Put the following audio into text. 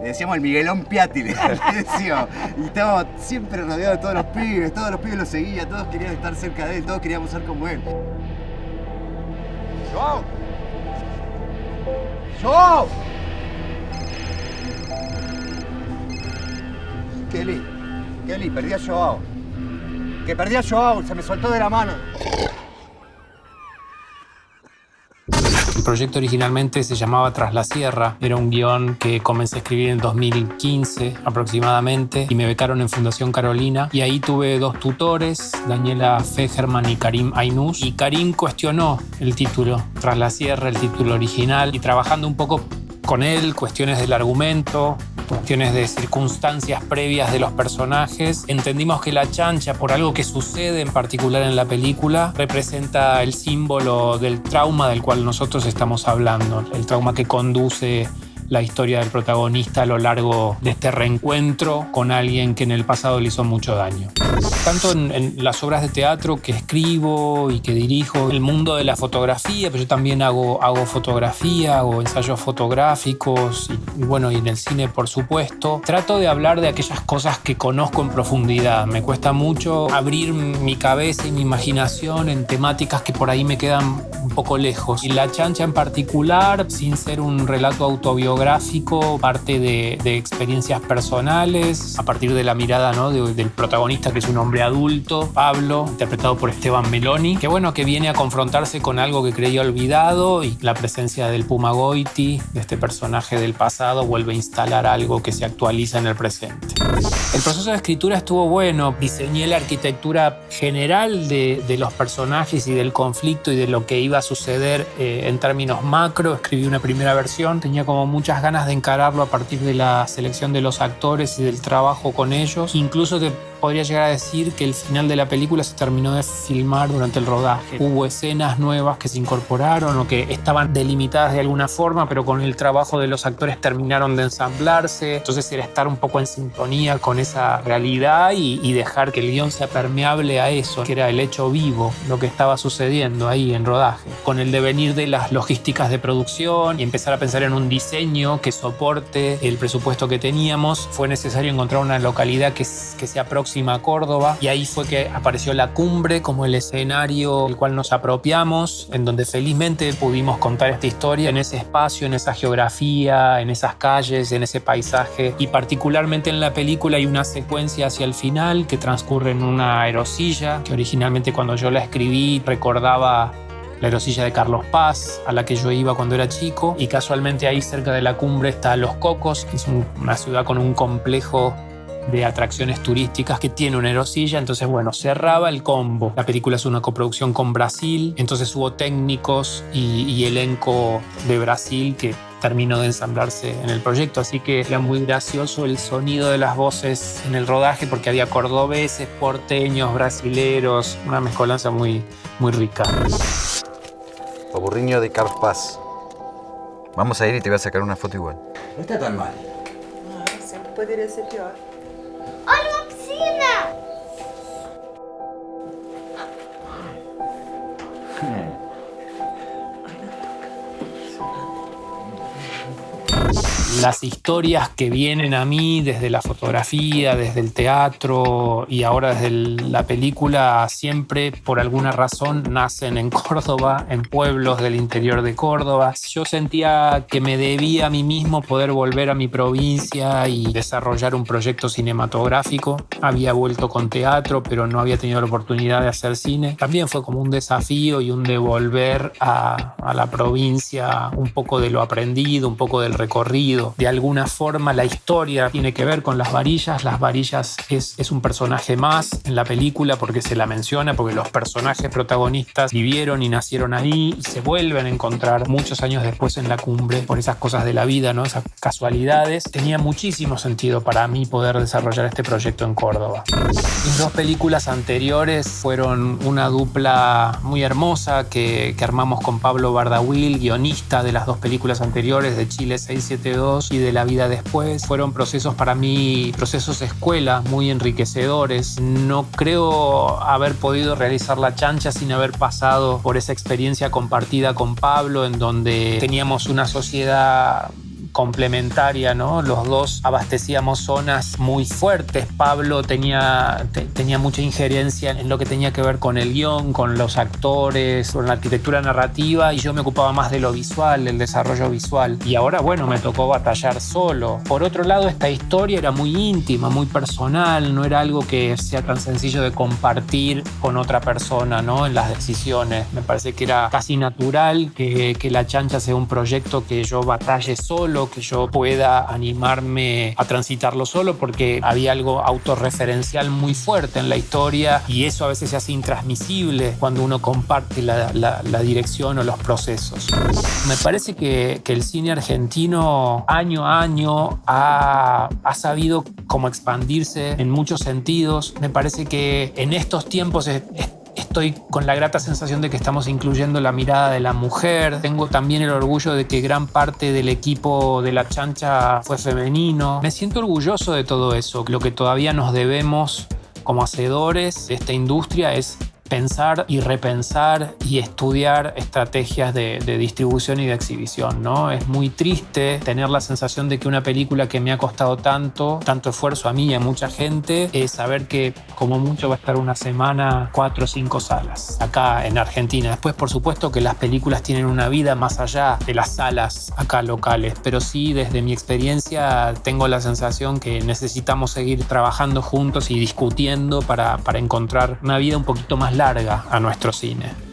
Le decíamos el Miguelón Piatti, le decíamos. Y estábamos siempre rodeados de todos los pibes lo seguían, todos querían estar cerca de él, todos queríamos ser como él. ¡Joao! ¡Joao! Kelly, perdí a Joao. Que perdí a Joao, se me soltó de la mano. El proyecto originalmente se llamaba Tras la Sierra. Era un guión que comencé a escribir en 2015 aproximadamente y me becaron en Fundación Carolina. Y ahí tuve 2 tutores, Daniela Fegerman y Karim Aynús. Y Karim cuestionó el título, Tras la Sierra, el título original. Y trabajando un poco con él, cuestiones del argumento, cuestiones de circunstancias previas de los personajes, entendimos que la chancha, por algo que sucede en particular en la película, representa el símbolo del trauma del cual nosotros estamos hablando, el trauma que conduce la historia del protagonista a lo largo de este reencuentro con alguien que en el pasado le hizo mucho daño. Tanto en las obras de teatro que escribo y que dirijo, el mundo de la fotografía, pero yo también hago fotografía, hago ensayos fotográficos y bueno, y en el cine por supuesto. Trato de hablar de aquellas cosas que conozco en profundidad. Me cuesta mucho abrir mi cabeza y mi imaginación en temáticas que por ahí me quedan un poco lejos. Y La Chancha en particular, sin ser un relato autobiográfico, parte de experiencias personales, a partir de la mirada, ¿no?, del protagonista, que es un hombre adulto, Pablo, interpretado por Esteban Meloni, que viene a confrontarse con algo que creía olvidado, y la presencia del Puma Goiti, de este personaje del pasado, vuelve a instalar algo que se actualiza en el presente. El proceso de escritura estuvo bueno. Diseñé la arquitectura general de los personajes y del conflicto y de lo que iba a suceder en términos macro. Escribí una primera versión. Tenía como muchas ganas de encararlo a partir de la selección de los actores y del trabajo con ellos. Incluso te podría llegar a decir que el final de la película se terminó de filmar durante el rodaje. Hubo escenas nuevas que se incorporaron o que estaban delimitadas de alguna forma, pero con el trabajo de los actores terminaron de ensamblarse. Entonces era estar un poco en sintonía con esa realidad y dejar que el guión sea permeable a eso, que era el hecho vivo, lo que estaba sucediendo ahí en rodaje. Con el devenir de las logísticas de producción y empezar a pensar en un diseño que soporte el presupuesto que teníamos, fue necesario encontrar una localidad que sea próxima a Córdoba, y ahí fue que apareció La Cumbre como el escenario del cual nos apropiamos, en donde felizmente pudimos contar esta historia en ese espacio, en esa geografía, en esas calles, en ese paisaje. Y particularmente en la película hay una secuencia hacia el final que transcurre en una aerosilla, que originalmente cuando yo la escribí recordaba la aerosilla de Carlos Paz, a la que yo iba cuando era chico, y casualmente ahí cerca de La Cumbre está Los Cocos, que es una ciudad con un complejo de atracciones turísticas que tiene una aerosilla. Entonces, bueno, cerraba el combo. La película es una coproducción con Brasil, entonces hubo técnicos y elenco de Brasil que terminó de ensamblarse en el proyecto, así que era muy gracioso el sonido de las voces en el rodaje porque había cordobeses, porteños, brasileros, una mezcolanza muy, muy rica. Paburriño de Carpaz. Vamos a ir y te voy a sacar una foto igual. No está tan mal. Sempre poderia ser pior. Olha uma piscina! Las historias que vienen a mí desde la fotografía, desde el teatro y ahora desde la película, siempre por alguna razón nacen en Córdoba, en pueblos del interior de Córdoba. Yo sentía que me debía a mí mismo poder volver a mi provincia y desarrollar un proyecto cinematográfico. Había vuelto con teatro, pero no había tenido la oportunidad de hacer cine. También fue como un desafío y un devolver a la provincia un poco de lo aprendido, un poco del recorrido. De alguna forma la historia tiene que ver con Las Varillas. Las Varillas es un personaje más en la película porque se la menciona, porque los personajes protagonistas vivieron y nacieron ahí y se vuelven a encontrar muchos años después en La Cumbre por esas cosas de la vida, ¿no? Esas casualidades. Tenía muchísimo sentido para mí poder desarrollar este proyecto en Córdoba. Mis 2 películas anteriores fueron una dupla muy hermosa que armamos con Pablo Bardawil, guionista de las 2 películas anteriores, de Chile 672 y de La Vida Después. Fueron procesos para mí, procesos de escuela muy enriquecedores. No creo haber podido realizar La Chancha sin haber pasado por esa experiencia compartida con Pablo, en donde teníamos una sociedad complementaria, ¿no? Los dos abastecíamos zonas muy fuertes. Pablo tenía mucha injerencia en lo que tenía que ver con el guión, con los actores, con la arquitectura narrativa, y yo me ocupaba más de lo visual, del desarrollo visual. Y ahora, bueno, me tocó batallar solo. Por otro lado, esta historia era muy íntima, muy personal, no era algo que sea tan sencillo de compartir con otra persona, ¿no? En las decisiones. Me parece que era casi natural que La Chancha sea un proyecto que yo batalle solo, que yo pueda animarme a transitarlo solo, porque había algo autorreferencial muy fuerte en la historia, y eso a veces se hace intransmisible cuando uno comparte la dirección o los procesos. Me parece que el cine argentino año a año ha sabido como expandirse en muchos sentidos. Me parece que en estos tiempos estoy con la grata sensación de que estamos incluyendo la mirada de la mujer. Tengo también el orgullo de que gran parte del equipo de La Chancha fue femenino. Me siento orgulloso de todo eso. Lo que todavía nos debemos como hacedores de esta industria es pensar y repensar y estudiar estrategias de distribución y de exhibición, ¿no? Es muy triste tener la sensación de que una película que me ha costado tanto esfuerzo a mí y a mucha gente, es saber que como mucho va a estar una semana 4 o 5 salas acá en Argentina. Después, por supuesto, que las películas tienen una vida más allá de las salas acá locales, pero sí, desde mi experiencia, tengo la sensación que necesitamos seguir trabajando juntos y discutiendo para encontrar una vida un poquito más larga a nuestro cine.